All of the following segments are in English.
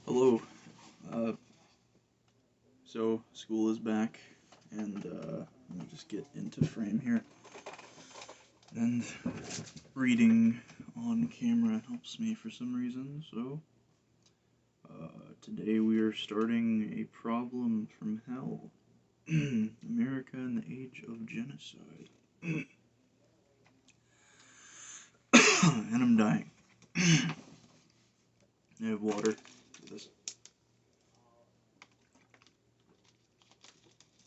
Hello. Uh, so school is back, and let me just get into frame here. And reading on camera helps me for some reason. So today we are starting a problem from hell. America in the age of genocide. And I'm dying. I have water for this.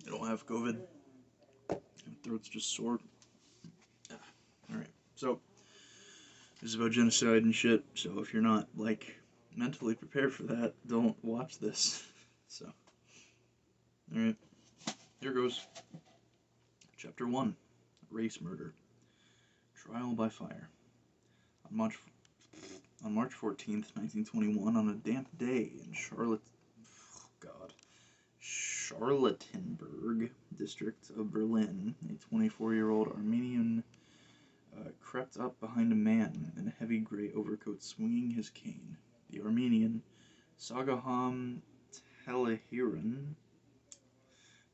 I don't have COVID. My throat's just sore. Alright, so this is about genocide and shit, so if you're not, mentally prepared for that, don't watch this. So, alright, here goes. Chapter 1, Race Murder. Trial by Fire. On March 14th, 1921, on a damp day in Charlottenburg district of Berlin, a 24-year-old Armenian crept up behind a man in a heavy gray overcoat swinging his cane. The Armenian, Sagaham Telehiran,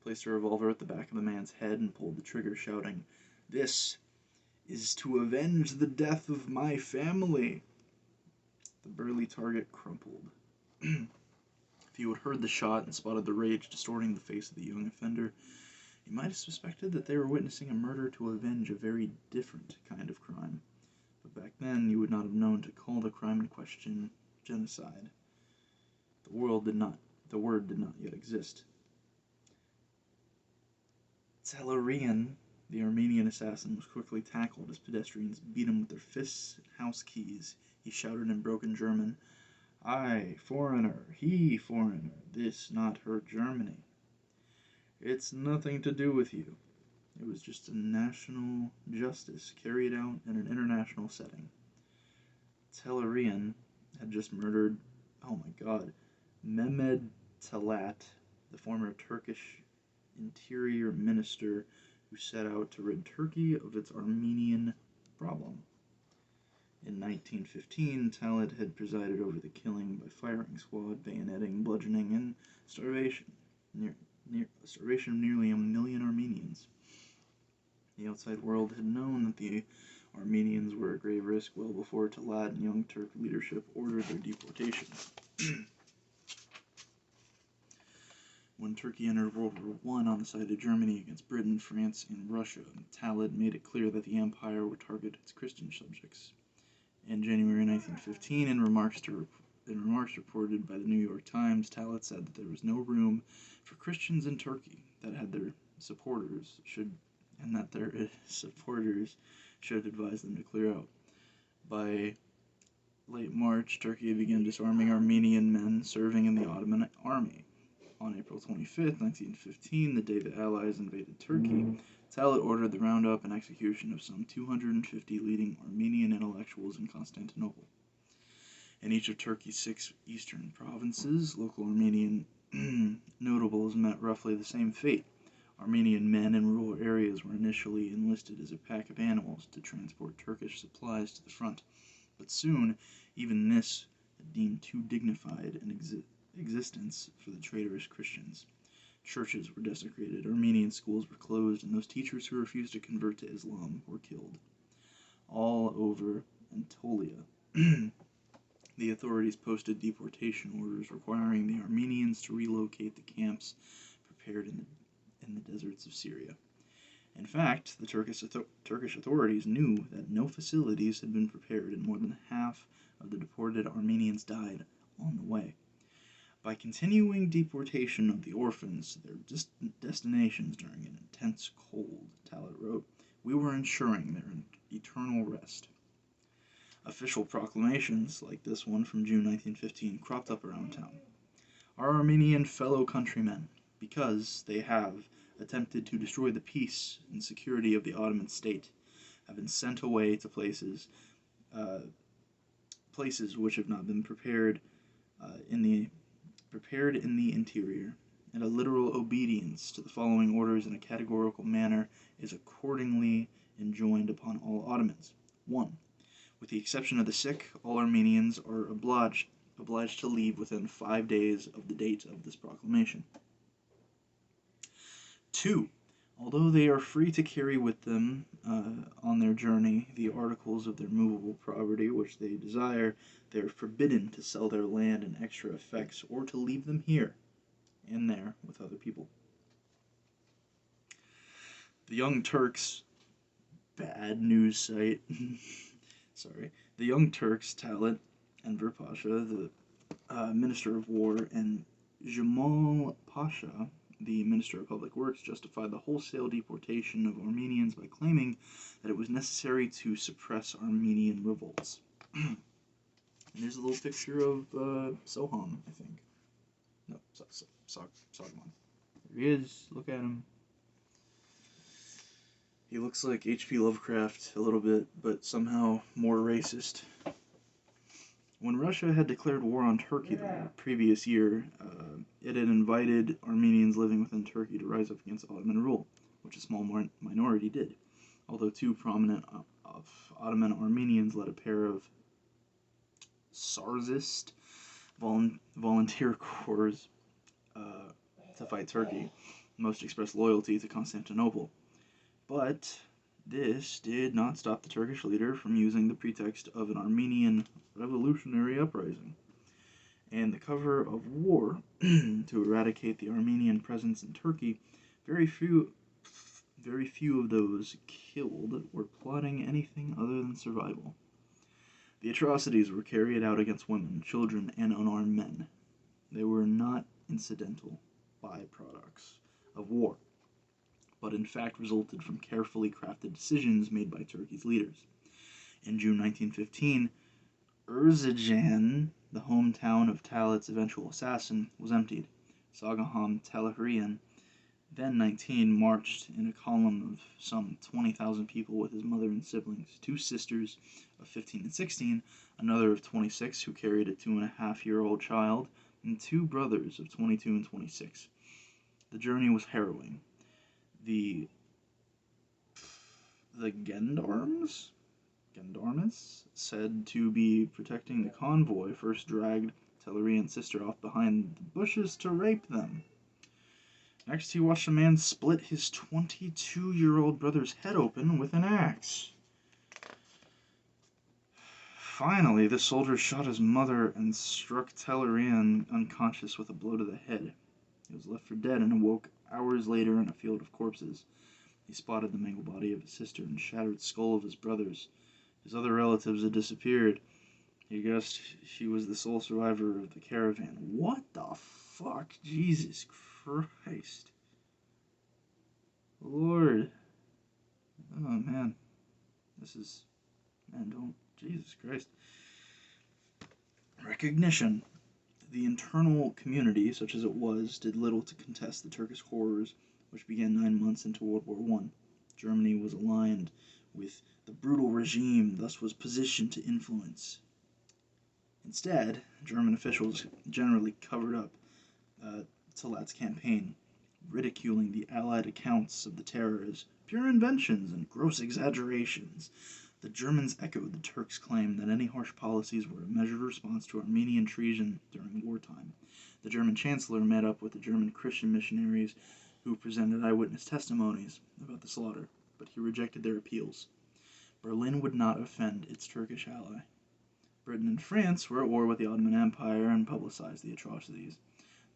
placed a revolver at the back of the man's head and pulled the trigger, shouting, "This is to avenge the death of my family." The burly target crumpled. If you had heard the shot and spotted the rage distorting the face of the young offender, you might have suspected that they were witnessing a murder to avenge a very different kind of crime. But back then, you would not have known to call the crime in question genocide. The word did not yet exist. Telerian, the Armenian assassin, was quickly tackled as pedestrians beat him with their fists and house keys. He shouted in broken German, "I, foreigner, he, foreigner, this not her Germany. It's nothing to do with you. It was just a national justice carried out in an international setting." Telerian had just murdered, Mehmed Talat, the former Turkish interior minister who set out to rid Turkey of its Armenian problem. In 1915, Talat had presided over the killing by firing squad, bayoneting, bludgeoning, and starvation of nearly 1 million Armenians. The outside world had known that the Armenians were a grave risk well before Talat and Young Turk leadership ordered their deportation. When Turkey entered World War I on the side of Germany against Britain, France, and Russia, Talat made it clear that the empire would target its Christian subjects. In January 1915, in remarks reported by the New York Times, Talat said that there was no room for Christians in Turkey, that their supporters should advise them to clear out. By late March, Turkey began disarming Armenian men serving in the Ottoman army. On April 25, 1915, the day the Allies invaded Turkey, Talat ordered the roundup and execution of some 250 leading Armenian intellectuals in Constantinople. In each of Turkey's 6 eastern provinces, local Armenian notables met roughly the same fate. Armenian men in rural areas were initially enlisted as a pack of animals to transport Turkish supplies to the front, but soon even this had deemed too dignified an existence for the traitorous Christians. Churches were desecrated, Armenian schools were closed, and those teachers who refused to convert to Islam were killed. All over Anatolia, the authorities posted deportation orders requiring the Armenians to relocate the camps prepared in the deserts of Syria. In fact, the Turkish authorities knew that no facilities had been prepared, and more than half of the deported Armenians died on the way. By continuing deportation of the orphans to their destinations during an intense cold, Talat wrote, "we were ensuring their eternal rest." Official proclamations, like this one from June 1915, cropped up around town. "Our Armenian fellow countrymen, because they have attempted to destroy the peace and security of the Ottoman state, have been sent away to places which have not been prepared in the interior, and a literal obedience to the following orders in a categorical manner is accordingly enjoined upon all Ottomans. 1. With the exception of the sick, all Armenians are obliged obliged to leave within 5 days of the date of this proclamation. 2. Although they are free to carry with them on their journey the articles of their movable property which they desire, they are forbidden to sell their land and extra effects or to leave them here and there with other people. The Young Turks, bad news site, sorry, the Young Turks, Talat Enver Pasha, the Minister of War, and Jamal Pasha, the Minister of Public Works, justified the wholesale deportation of Armenians by claiming that it was necessary to suppress Armenian revolts. And there's a little picture of Soham, I think. No, Sogman. There he is. Look at him. He looks like H.P. Lovecraft a little bit, but somehow more racist. When Russia had declared war on Turkey the previous year, it had invited Armenians living within Turkey to rise up against Ottoman rule, which a small minority did. Although two prominent Ottoman Armenians led a pair of Tsarist volunteer corps to fight Turkey, most expressed loyalty to Constantinople. But this did not stop the Turkish leader from using the pretext of an Armenian revolutionary uprising and the cover of war to eradicate the Armenian presence in Turkey. Very few of those killed were plotting anything other than survival. The atrocities were carried out against women, children, and unarmed men. They were not incidental byproducts of war, but in fact resulted from carefully crafted decisions made by Turkey's leaders. In June 1915, Erzincan, the hometown of Talat's eventual assassin, was emptied. Sagaham Talaharian, then 19, marched in a column of some 20,000 people with his mother and siblings, two sisters of 15 and 16, another of 26 who carried a 2.5-year-old child, and two brothers of 22 and 26. The journey was harrowing. The gendarmes, said to be protecting the convoy, first dragged Talarian's sister off behind the bushes to rape them. Next, he watched a man split his 22-year-old brother's head open with an axe. Finally, the soldier shot his mother and struck Talarian unconscious with a blow to the head. He was left for dead and awoke hours later in a field of corpses. He spotted the mangled body of his sister and shattered skull of his brothers. His other relatives had disappeared. He guessed she was the sole survivor of the caravan. What the fuck? Jesus Christ. Lord. Oh, man. Jesus Christ. Recognition. The internal community, such as it was, did little to contest the Turkish horrors, which began 9 months into World War I. Germany was aligned with the brutal regime, thus was positioned to influence. Instead, German officials generally covered up Talat's campaign, ridiculing the Allied accounts of the terror as pure inventions and gross exaggerations. The Germans echoed the Turks' claim that any harsh policies were a measured response to Armenian treason during wartime. The German chancellor met up with the German Christian missionaries who presented eyewitness testimonies about the slaughter, but he rejected their appeals. Berlin would not offend its Turkish ally. Britain and France were at war with the Ottoman Empire and publicized the atrocities.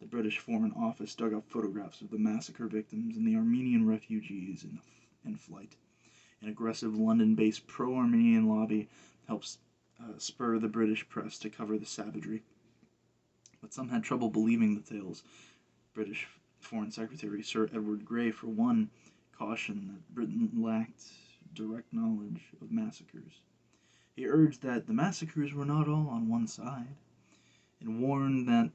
The British Foreign Office dug up photographs of the massacre victims and the Armenian refugees in flight. An aggressive London-based pro-Armenian lobby helps spur the British press to cover the savagery. But some had trouble believing the tales. British Foreign Secretary Sir Edward Grey, for one, cautioned that Britain lacked direct knowledge of massacres. He urged that the massacres were not all on one side, and warned that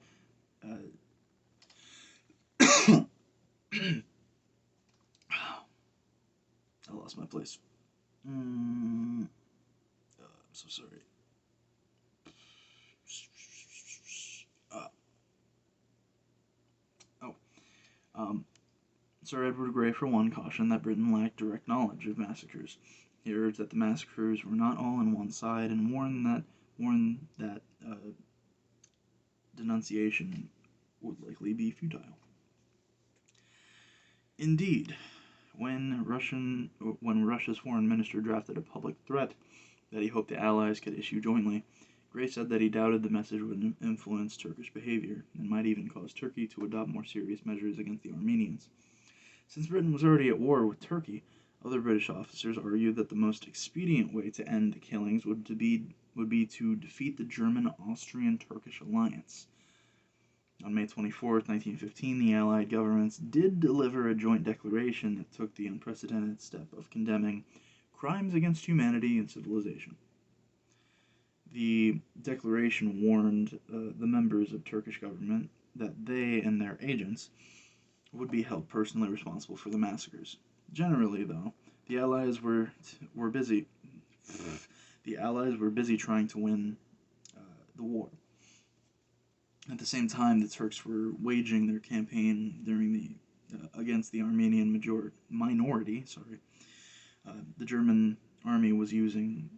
I lost my place. I'm so sorry. Sir Edward Grey, for one, cautioned that Britain lacked direct knowledge of massacres. He urged that the massacres were not all on one side, and warned that denunciation would likely be futile. Indeed, when Russia's foreign minister drafted a public threat that he hoped the Allies could issue jointly, Gray said that he doubted the message would influence Turkish behavior and might even cause Turkey to adopt more serious measures against the Armenians. Since Britain was already at war with Turkey, other British officers argued that the most expedient way to end the killings would be to defeat the German-Austrian-Turkish alliance. On May 24, 1915, the Allied governments did deliver a joint declaration that took the unprecedented step of condemning crimes against humanity and civilization. The declaration warned the members of Turkish government that they and their agents would be held personally responsible for the massacres. Generally, though, the Allies were busy. The Allies were busy trying to win the war. At the same time, the Turks were waging their campaign against the Armenian minority. The German army was using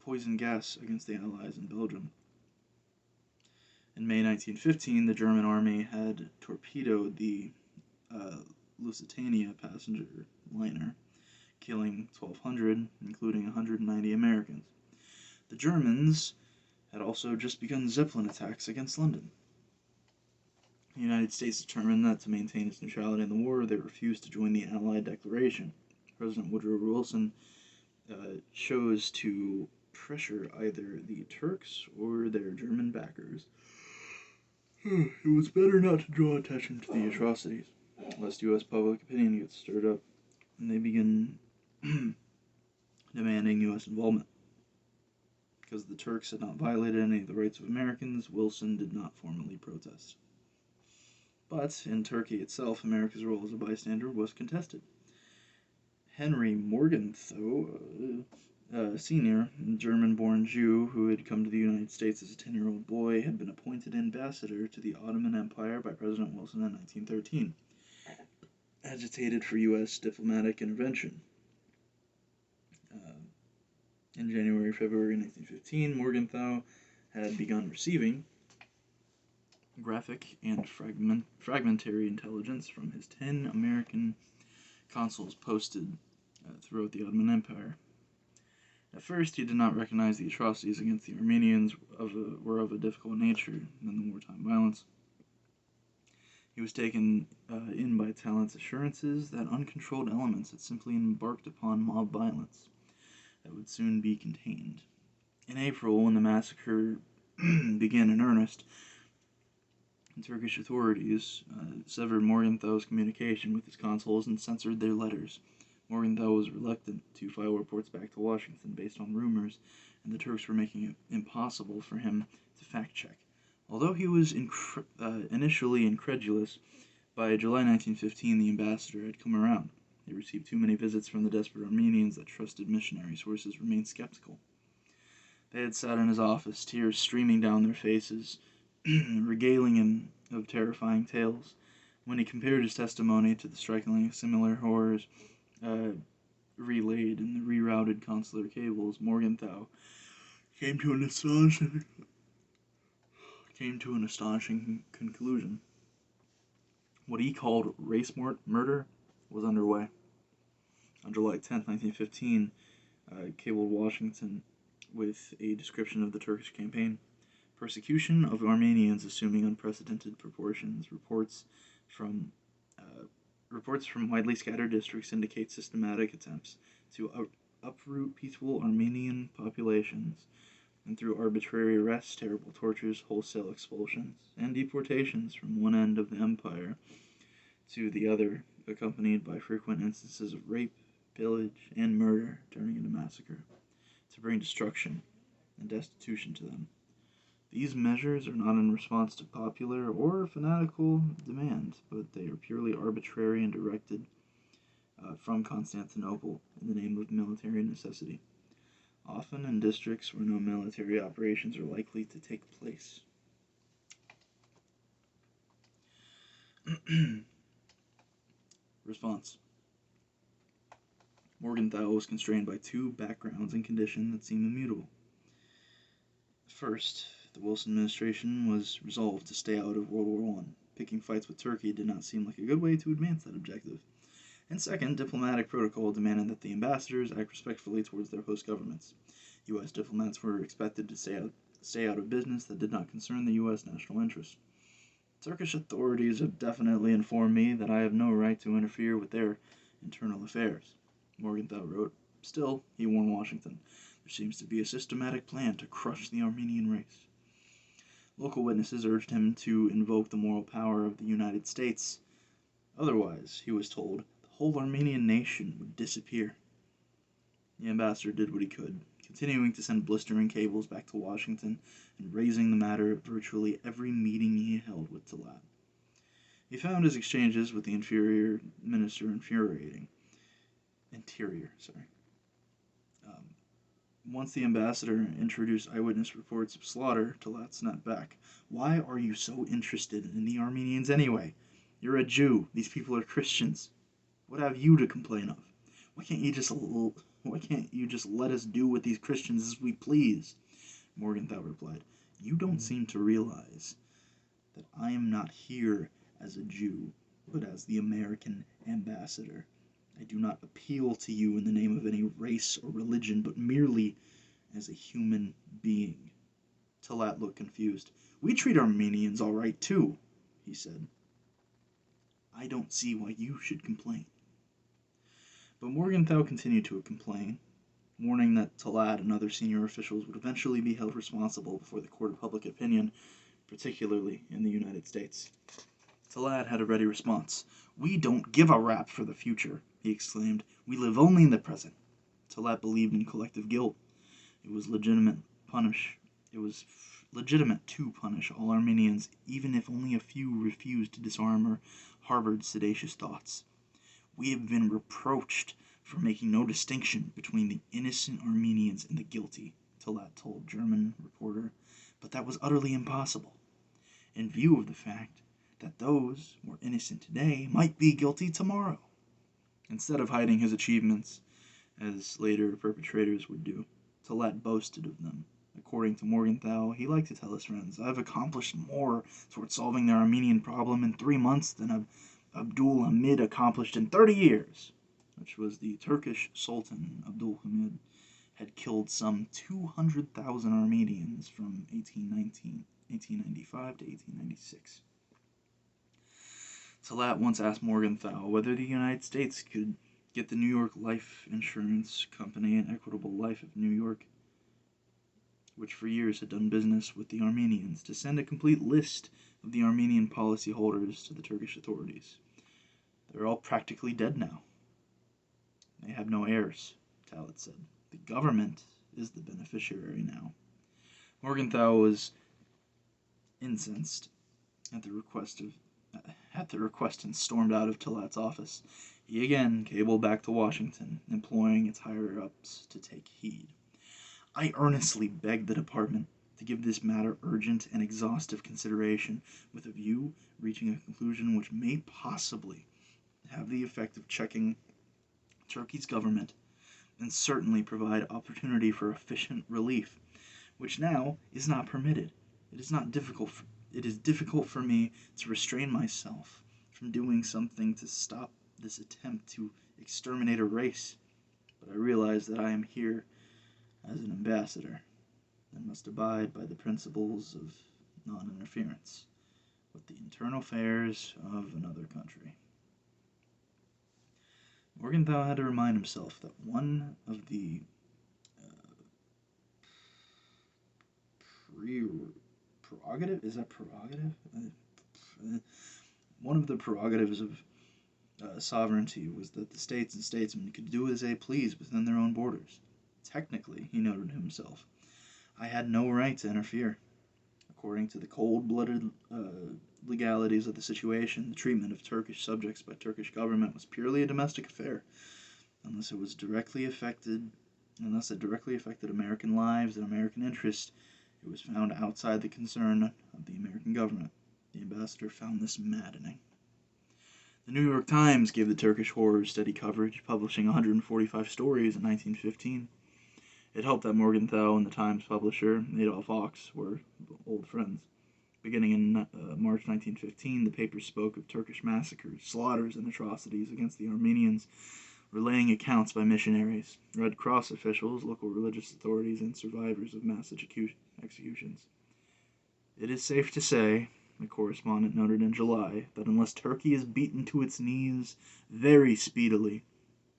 poison gas against the Allies in Belgium. In May 1915, the German army had torpedoed the Lusitania passenger liner, killing 1,200, including 190 Americans. The Germans had also just begun Zeppelin attacks against London. The United States determined that to maintain its neutrality in the war, they refused to join the Allied declaration. President Woodrow Wilson chose to pressure either the Turks or their German backers. It was better not to draw attention to the atrocities, lest U.S. public opinion gets stirred up and they begin demanding U.S. involvement. Because the Turks had not violated any of the rights of Americans, Wilson did not formally protest. But in Turkey itself, America's role as a bystander was contested. Henry Morgenthau, Sr., a German-born Jew who had come to the United States as a 10-year-old boy, had been appointed ambassador to the Ottoman Empire by President Wilson in 1913, agitated for U.S. diplomatic intervention. In January-February 1915, Morgenthau had begun receiving graphic and fragmentary intelligence from his 10 American consuls posted throughout the Ottoman Empire. At first, he did not recognize the atrocities against the Armenians were of a difficult nature than the wartime violence. He was taken in by Talent's assurances that uncontrolled elements had simply embarked upon mob violence that would soon be contained. In April, when the massacre began in earnest, Turkish authorities severed Morgenthau's communication with his consuls and censored their letters. Morgenthau was reluctant to file reports back to Washington based on rumors, and the Turks were making it impossible for him to fact-check. Although he was initially incredulous, by July 1915 the ambassador had come around. He received too many visits from the desperate Armenians that trusted missionary sources remained skeptical. They had sat in his office, tears streaming down their faces, regaling him of terrifying tales. When he compared his testimony to the strikingly similar horrors relayed in the rerouted consular cables, Morgenthau came to an astonishing conclusion. What he called race murder was underway. On July 10, 1915, cabled Washington with a description of the Turkish campaign. Persecution of Armenians assuming unprecedented proportions. Reports from widely scattered districts indicate systematic attempts to uproot peaceful Armenian populations, and through arbitrary arrests, terrible tortures, wholesale expulsions, and deportations from one end of the empire to the other, accompanied by frequent instances of rape, pillage, and murder, turning into massacre, to bring destruction and destitution to them. These measures are not in response to popular or fanatical demand, but they are purely arbitrary and directed from Constantinople in the name of military necessity, often in districts where no military operations are likely to take place. Response. Morgenthau was constrained by two backgrounds and conditions that seem immutable. First, The Wilson administration was resolved to stay out of World War I. Picking fights with Turkey did not seem like a good way to advance that objective. And second, diplomatic protocol demanded that the ambassadors act respectfully towards their host governments. U.S. diplomats were expected to stay out of business that did not concern the U.S. national interest. Turkish authorities have definitely informed me that I have no right to interfere with their internal affairs, Morgenthau wrote. Still, he warned Washington, there seems to be a systematic plan to crush the Armenian race. Local witnesses urged him to invoke the moral power of the United States. Otherwise, he was told, the whole Armenian nation would disappear. The ambassador did what he could, continuing to send blistering cables back to Washington and raising the matter at virtually every meeting he held with Talat. He found his exchanges with the Interior Minister infuriating. Once the ambassador introduced eyewitness reports of slaughter, Talat snapped back. Why are you so interested in the Armenians anyway? You're a Jew. These people are Christians. What have you to complain of? Why can't you just let us do with these Christians as we please? Morgenthau replied, you don't seem to realize that I am not here as a Jew, but as the American ambassador. I do not appeal to you in the name of any race or religion, but merely as a human being. Talat looked confused. We treat Armenians all right, too, he said. I don't see why you should complain. But Morgenthau continued to complain, warning that Talat and other senior officials would eventually be held responsible before the court of public opinion, particularly in the United States. Talat had a ready response. We don't give a rap for the future, he exclaimed. We live only in the present. Talat believed in collective guilt. It was legitimate to punish all Armenians, even if only a few refused to disarm or harbored seditious thoughts. We have been reproached for making no distinction between the innocent Armenians and the guilty, Talat told German reporter, but that was utterly impossible, in view of the fact that those more innocent today might be guilty tomorrow. Instead of hiding his achievements, as later perpetrators would do, Talat boasted of them. According to Morgenthau, he liked to tell his friends, I've accomplished more toward solving the Armenian problem in 3 months than Abdul Hamid accomplished in 30 years, which was the Turkish Sultan Abdul Hamid had killed some 200,000 Armenians from 1895 to 1896. Talat once asked Morgenthau whether the United States could get the New York Life Insurance Company and Equitable Life of New York, which for years had done business with the Armenians, to send a complete list of the Armenian policyholders to the Turkish authorities. They're all practically dead now. They have no heirs, Talat said. The government is the beneficiary now. Morgenthau was incensed at the request and stormed out of Talat's office. He again cabled back to Washington, imploring its higher-ups to take heed. I earnestly beg the department to give this matter urgent and exhaustive consideration, with a view reaching a conclusion which may possibly have the effect of checking Turkey's government and certainly provide opportunity for efficient relief, which now is not permitted. It is difficult for me to restrain myself from doing something to stop this attempt to exterminate a race, but I realize that I am here as an ambassador and must abide by the principles of non-interference with the internal affairs of another country. Morgenthau had to remind himself that one of the One of the prerogatives of sovereignty was that the states and statesmen could do as they pleased within their own borders. Technically, he noted himself, I had no right to interfere. According to the cold-blooded legalities of the situation, the treatment of Turkish subjects by Turkish government was purely a domestic affair, unless it directly affected American lives and American interests. It was found outside the concern of the American government. The ambassador found this maddening. The New York Times gave the Turkish horrors steady coverage, publishing 145 stories in 1915. It helped that Morgenthau and the Times publisher, Adolf Ochs, were old friends. Beginning in March 1915, the paper spoke of Turkish massacres, slaughters, and atrocities against the Armenians, relaying accounts by missionaries, Red Cross officials, local religious authorities, and survivors of mass executions. It is safe to say, the correspondent noted in July, that unless Turkey is beaten to its knees very speedily,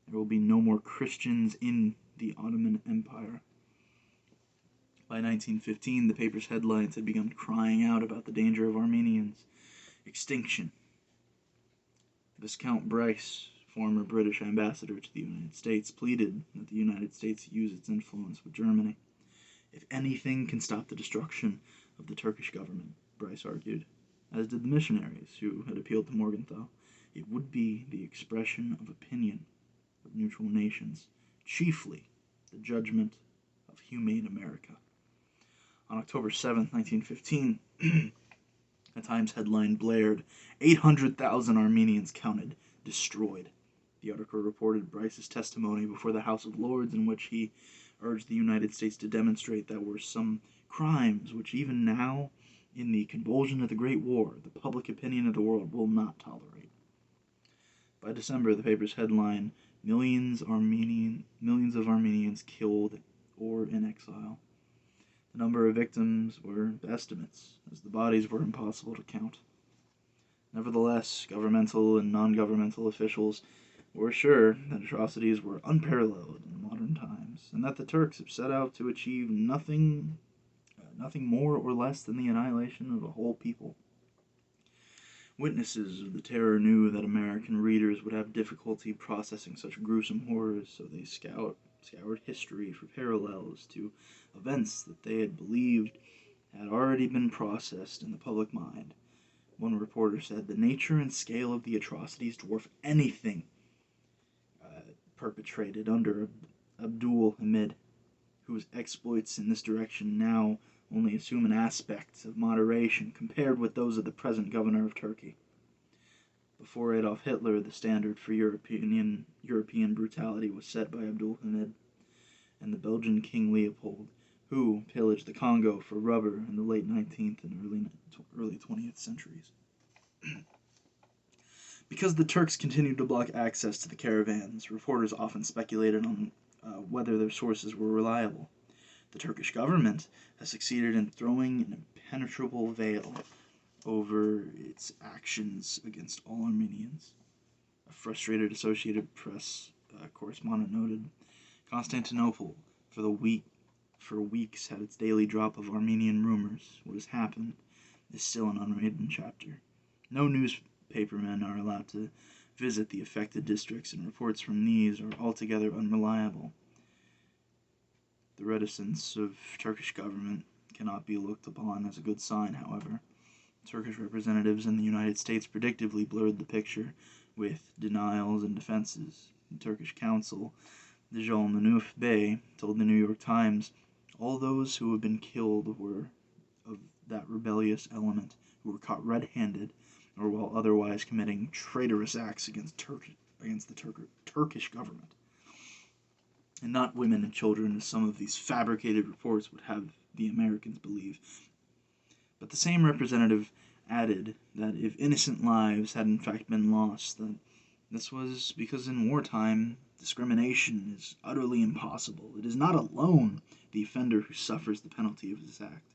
there will be no more Christians in the Ottoman Empire. By 1915, the paper's headlines had begun crying out about the danger of Armenians. Extinction. Viscount Bryce, former British ambassador to the United States, pleaded that the United States use its influence with Germany. If anything can stop the destruction of the Turkish government, Bryce argued, as did the missionaries who had appealed to Morgenthau, it would be the expression of opinion of neutral nations, chiefly the judgment of humane America. On October 7, 1915, a Times headline blared, 800,000 Armenians counted, destroyed. The article reported Bryce's testimony before the House of Lords, in which he urged the United States to demonstrate there were some crimes which even now, in the convulsion of the Great War, the public opinion of the world will not tolerate. By December, the paper's headline, millions of Armenians killed or in exile. The number of victims were estimates, as the bodies were impossible to count. Nevertheless, governmental and non-governmental officials were sure that atrocities were unparalleled in modern times, and that the Turks have set out to achieve nothing more or less than the annihilation of a whole people. Witnesses of the terror knew that American readers would have difficulty processing such gruesome horrors, so they scoured history for parallels to events that they had believed had already been processed in the public mind. One reporter said, the nature and scale of the atrocities dwarf anything perpetrated under Abdul Hamid, whose exploits in this direction now only assume an aspect of moderation compared with those of the present governor of Turkey. Before Adolf Hitler, the standard for European brutality was set by Abdul Hamid and the Belgian King Leopold, who pillaged the Congo for rubber in the late 19th and early 20th centuries. Because the Turks continued to block access to the caravans, reporters often speculated on whether their sources were reliable. The Turkish government has succeeded in throwing an impenetrable veil over its actions against all Armenians. A frustrated Associated Press correspondent noted, Constantinople, for weeks had its daily drop of Armenian rumors. What has happened is still an unwritten chapter. No newspapermen are allowed to visit the affected districts, and reports from these are altogether unreliable. The reticence of Turkish government cannot be looked upon as a good sign, however. Turkish representatives in the United States predictably blurred the picture with denials and defenses. The Turkish consul, Dejal Manuf Bey, told the New York Times, all those who have been killed were of that rebellious element, who were caught red-handed, or while otherwise committing traitorous acts against the Turkish government, and not women and children, as some of these fabricated reports would have the Americans believe. But the same representative added that if innocent lives had in fact been lost, that this was because in wartime discrimination is utterly impossible. It is not alone the offender who suffers the penalty of his act,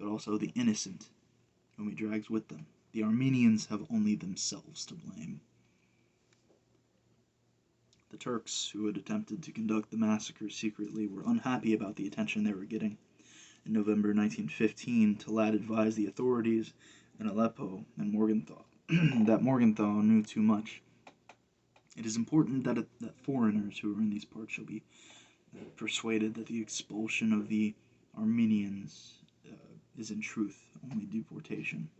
but also the innocent whom he drags with them. The Armenians have only themselves to blame. The Turks, who had attempted to conduct the massacre secretly, were unhappy about the attention they were getting. In November 1915, Talat advised the authorities in Aleppo and Morgenthau that Morgenthau knew too much. It is important that foreigners who are in these parts shall be persuaded that the expulsion of the Armenians is in truth only deportation,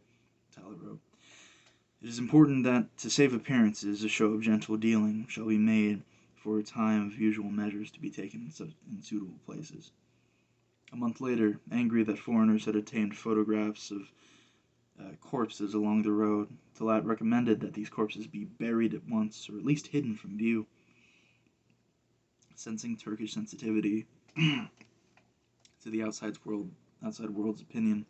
Talat wrote. It is important that, to save appearances, a show of gentle dealing shall be made for a time of usual measures to be taken in suitable places. A month later, angry that foreigners had obtained photographs of corpses along the road, Talat recommended that these corpses be buried at once, or at least hidden from view. Sensing Turkish sensitivity, To the outside world's opinion,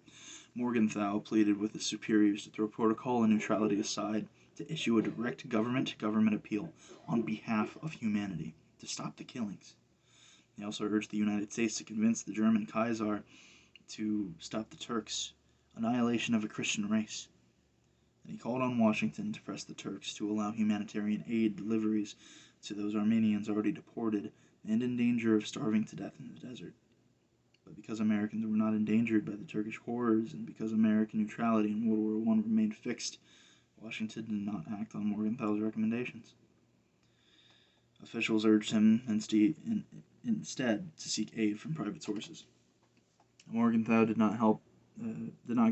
Morgenthau pleaded with his superiors to throw protocol and neutrality aside, to issue a direct government-to-government appeal on behalf of humanity to stop the killings. He also urged the United States to convince the German Kaiser to stop the Turks' annihilation of a Christian race. And he called on Washington to press the Turks to allow humanitarian aid deliveries to those Armenians already deported and in danger of starving to death in the desert. But because Americans were not endangered by the Turkish horrors, and because American neutrality in World War I remained fixed, Washington did not act on Morgenthau's recommendations. Officials urged him instead to seek aid from private sources. Morgenthau did not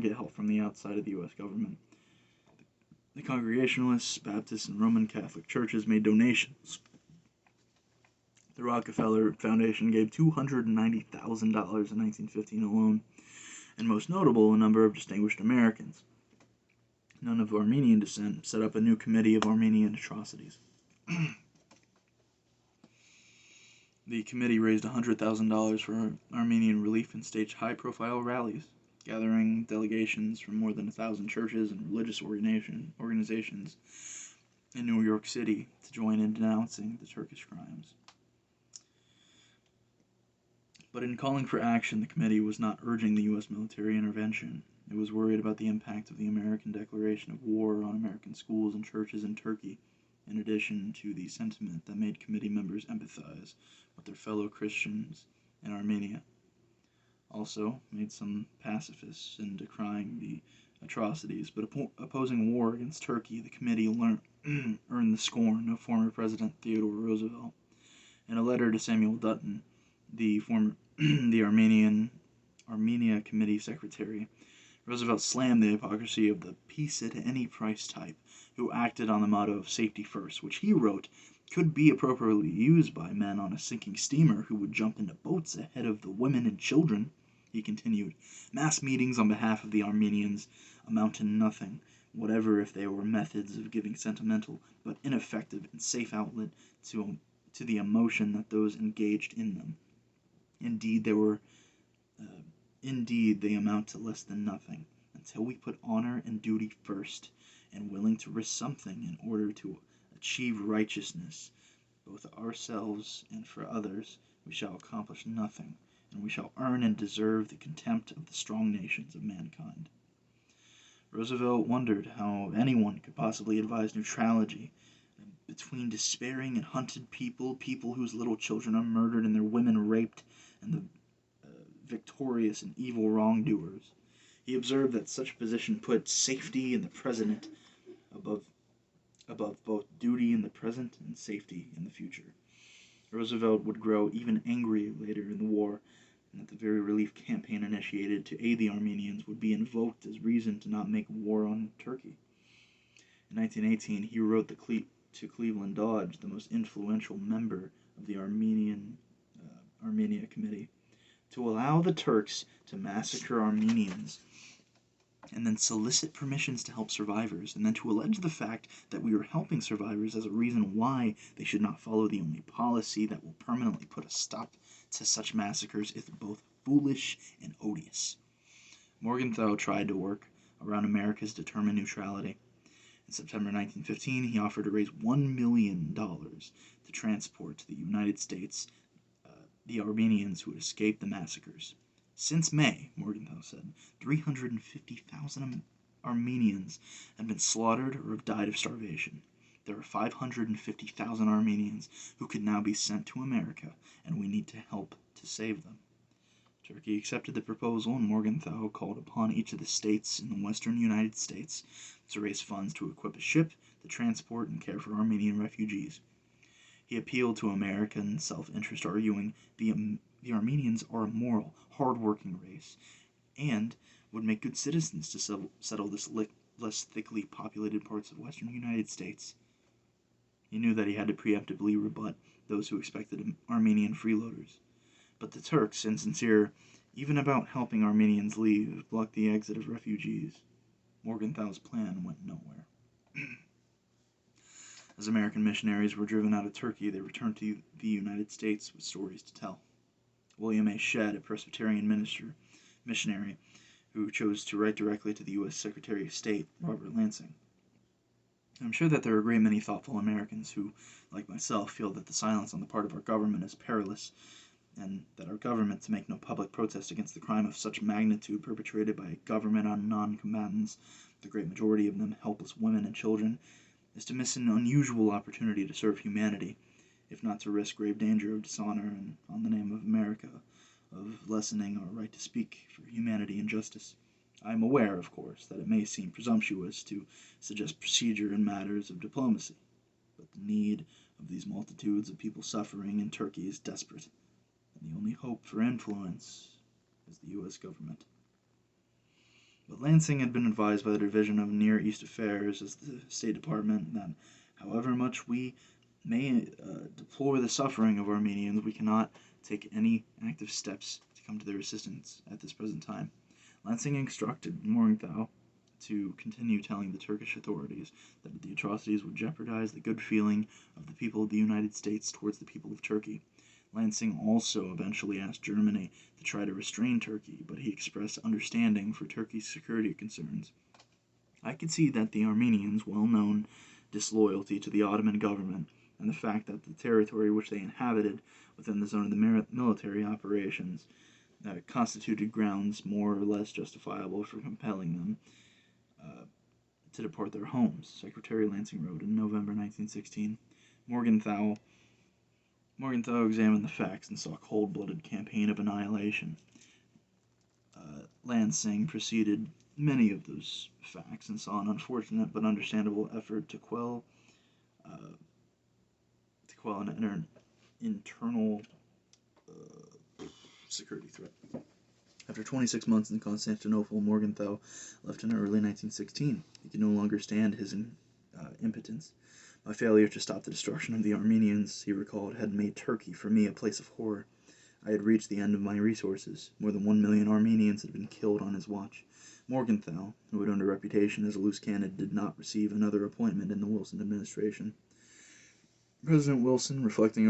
get help from the outside of the U.S. government. The Congregationalists, Baptist, and Roman Catholic churches made donations. The Rockefeller Foundation gave $290,000 in 1915 alone, and most notable, a number of distinguished Americans, none of Armenian descent, set up a new committee of Armenian atrocities. The committee raised $100,000 for Armenian relief and staged high-profile rallies, gathering delegations from more than 1,000 churches and religious organizations in New York City to join in denouncing the Turkish crimes. But in calling for action, the committee was not urging the U.S. military intervention. It was worried about the impact of the American declaration of war on American schools and churches in Turkey, in addition to the sentiment that made committee members empathize with their fellow Christians in Armenia. Also made some pacifists in decrying the atrocities, but opposing war against Turkey, the committee earned the scorn of former President Theodore Roosevelt. In a letter to Samuel Dutton, the Armenia Committee Secretary, Roosevelt slammed the hypocrisy of the peace at any price type, who acted on the motto of safety first, which he wrote could be appropriately used by men on a sinking steamer who would jump into boats ahead of the women and children. He continued, mass meetings on behalf of the Armenians amount to nothing, whatever if they were methods of giving sentimental but ineffective and safe outlet to the emotion that those engaged in them. Indeed, they amount to less than nothing, until we put honor and duty first, and willing to risk something in order to achieve righteousness, both ourselves and for others, we shall accomplish nothing, and we shall earn and deserve the contempt of the strong nations of mankind. Roosevelt wondered how anyone could possibly advise neutrality between despairing and hunted people whose little children are murdered and their women raped, and the victorious and evil wrongdoers. He observed that such a position put safety in the present above both duty in the present and safety in the future. Roosevelt would grow even angry later in the war, and that the very relief campaign initiated to aid the Armenians would be invoked as reason to not make war on Turkey. In 1918, he wrote to Cleveland Dodge, the most influential member of the Armenia Committee, to allow the Turks to massacre Armenians and then solicit permissions to help survivors, and then to allege the fact that we were helping survivors as a reason why they should not follow the only policy that will permanently put a stop to such massacres is both foolish and odious. Morgenthau tried to work around America's determined neutrality. In September 1915, he offered to raise $1 million to transport to the United States the Armenians who had escaped the massacres. Since May, Morgenthau said, 350,000 Armenians had been slaughtered or have died of starvation. There are 550,000 Armenians who could now be sent to America, and we need to help to save them. Turkey accepted the proposal, and Morgenthau called upon each of the states in the western United States to raise funds to equip a ship to transport and care for Armenian refugees. He appealed to American self-interest, arguing the Armenians are a moral, hard-working race, and would make good citizens to settle this less thickly populated parts of western United States. He knew that he had to preemptively rebut those who expected Armenian freeloaders. But the Turks, insincere even about helping Armenians leave, blocked the exit of refugees. Morgenthau's plan went nowhere. As American missionaries were driven out of Turkey, they returned to the United States with stories to tell. William A. Shedd, a Presbyterian missionary, who chose to write directly to the U.S. Secretary of State, Robert Lansing. I'm sure that there are a great many thoughtful Americans who, like myself, feel that the silence on the part of our government is perilous, and that our government, to make no public protest against the crime of such magnitude perpetrated by a government on non-combatants, the great majority of them helpless women and children, is to miss an unusual opportunity to serve humanity, if not to risk grave danger of dishonor and, on the name of America, of lessening our right to speak for humanity and justice. I am aware, of course, that it may seem presumptuous to suggest procedure in matters of diplomacy, but the need of these multitudes of people suffering in Turkey is desperate, and the only hope for influence is the U.S. government. But Lansing had been advised by the Division of Near East Affairs as the State Department that, however much we may deplore the suffering of Armenians, we cannot take any active steps to come to their assistance at this present time. Lansing instructed Morgenthau to continue telling the Turkish authorities that the atrocities would jeopardize the good feeling of the people of the United States towards the people of Turkey. Lansing also eventually asked Germany to try to restrain Turkey, but he expressed understanding for Turkey's security concerns. I could see that the Armenians' well-known disloyalty to the Ottoman government and the fact that the territory which they inhabited within the zone of the military operations constituted grounds more or less justifiable for compelling them to depart their homes, Secretary Lansing wrote in November 1916. Morgenthau examined the facts and saw a cold-blooded campaign of annihilation. Lansing preceded many of those facts and saw an unfortunate but understandable effort to quell an internal security threat. After 26 months in Constantinople, Morgenthau left in early 1916. He could no longer stand his impotence. My failure to stop the destruction of the Armenians, he recalled, had made Turkey for me a place of horror. I had reached the end of my resources. More than 1 million Armenians had been killed on his watch. Morgenthau, who had earned a reputation as a loose cannon, did not receive another appointment in the Wilson administration. President Wilson, reflecting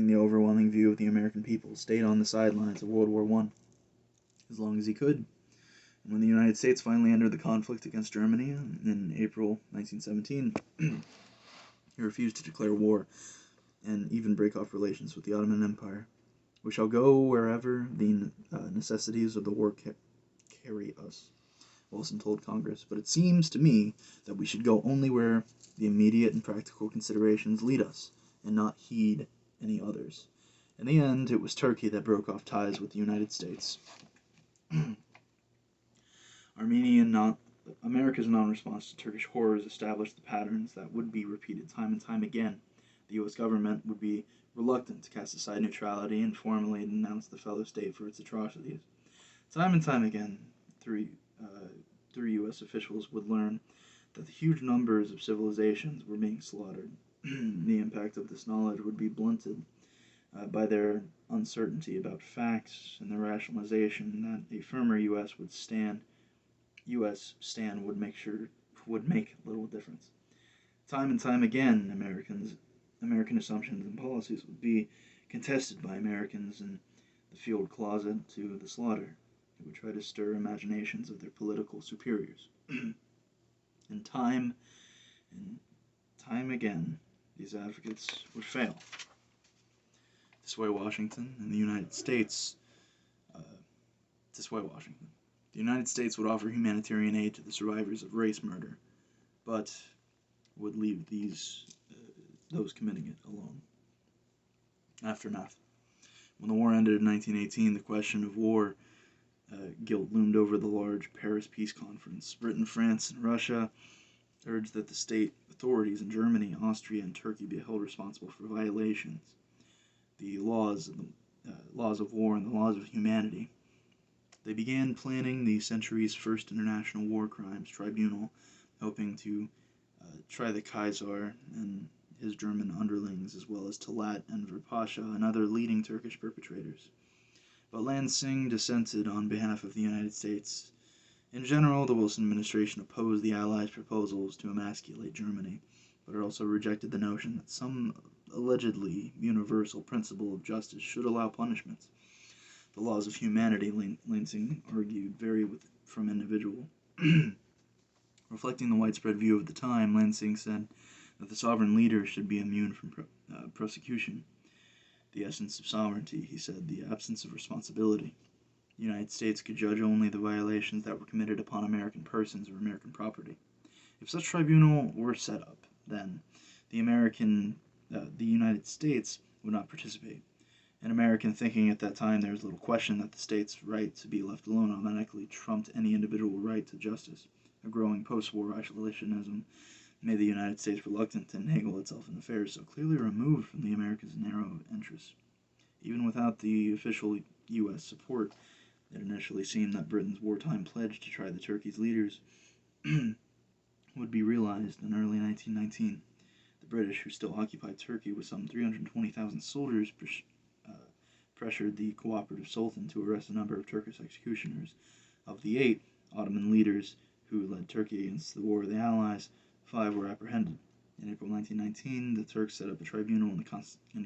the overwhelming view of the American people, stayed on the sidelines of World War I as long as he could. And when the United States finally entered the conflict against Germany in April 1917, he refused to declare war and even break off relations with the Ottoman Empire. We shall go wherever the necessities of the war carry us, Wilson told Congress, but it seems to me that we should go only where the immediate and practical considerations lead us, and not heed any others. In the end, it was Turkey that broke off ties with the United States. America's non-response to Turkish horrors established the patterns that would be repeated time and time again. The U.S. government would be reluctant to cast aside neutrality and formally denounce the fellow state for its atrocities. Time and time again, three U.S. officials would learn that the huge numbers of civilizations were being slaughtered. The impact of this knowledge would be blunted by their uncertainty about facts and the rationalization that a firmer U.S. stand would make little difference. Time and time again, American assumptions and policies would be contested by Americans in the field closet to the slaughter, who would try to stir imaginations of their political superiors. And time again, these advocates would fail. This way, Washington and the United States would offer humanitarian aid to the survivors of race murder, but would leave those committing it alone. Aftermath. When the war ended in 1918, the question of war guilt loomed over the large Paris Peace Conference. Britain, France, and Russia urged that the state authorities in Germany, Austria, and Turkey be held responsible for violations, the laws of war and the laws of humanity. They began planning the century's first international war crimes tribunal, hoping to try the Kaiser and his German underlings, as well as Talat, Enver Pasha, and other leading Turkish perpetrators. But Lansing dissented on behalf of the United States. In general, the Wilson administration opposed the Allies' proposals to emasculate Germany. but it also rejected the notion that some allegedly universal principle of justice should allow punishments. The laws of humanity, Lansing argued, vary from individual. Reflecting the widespread view of the time, Lansing said that the sovereign leader should be immune from prosecution. The essence of sovereignty, he said, the absence of responsibility. The United States could judge only the violations that were committed upon American persons or American property. If such tribunal were set up, then the United States would not participate. In American thinking at that time, there was little question that the state's right to be left alone automatically trumped any individual right to justice. A growing post-war isolationism made the United States reluctant to entangle itself in affairs so clearly removed from the Americans' narrow interests. Even without the official U.S. support, it initially seemed that Britain's wartime pledge to try the Turkish leaders would be realized in early 1919. The British, who still occupied Turkey with some 320,000 soldiers, pressured the cooperative Sultan to arrest a number of Turkish executioners. Of the 8 Ottoman leaders who led Turkey against the War of the Allies, 5 were apprehended. In April 1919, the Turks set up a tribunal in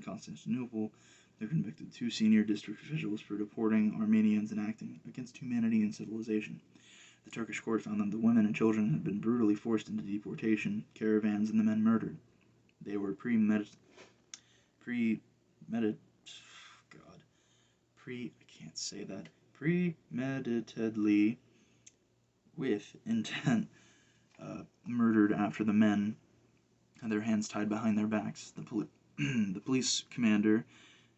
Constantinople that convicted 2 senior district officials for deporting Armenians and acting against humanity and civilization. The Turkish court found that the women and children had been brutally forced into deportation caravans and the men murdered. They were premeditatedly, with intent, murdered after the men had their hands tied behind their backs. The police commander,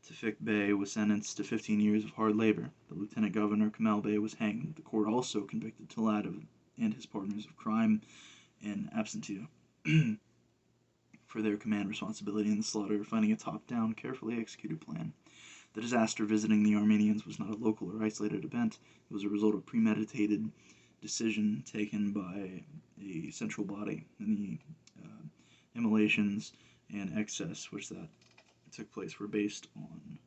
Tevfik Bey, was sentenced to 15 years of hard labor. The lieutenant governor, Kemal Bey, was hanged. The court also convicted Talad and his partners of crime and absentia for their command responsibility in the slaughter, finding a top-down, carefully executed plan. The disaster visiting the Armenians was not a local or isolated event. It was a result of premeditated decision taken by a central body, and the immolations and excess which that took place were based on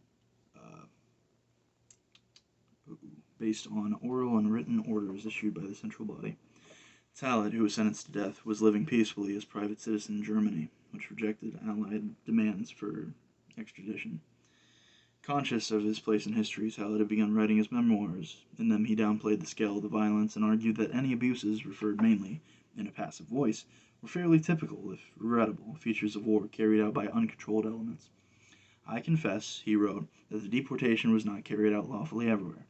oral and written orders issued by the central body. Talad, who was sentenced to death, was living peacefully as private citizen in Germany, which rejected Allied demands for extradition. Conscious of his place in history, Talad had begun writing his memoirs. In them he downplayed the scale of the violence and argued that any abuses, referred mainly in a passive voice, were fairly typical, if regrettable, features of war carried out by uncontrolled elements. I confess, he wrote, that the deportation was not carried out lawfully everywhere.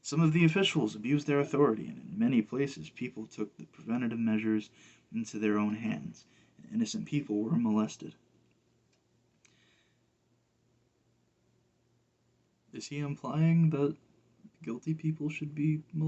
Some of the officials abused their authority, and in many places people took the preventative measures into their own hands, and innocent people were molested. Is he implying that guilty people should be molested?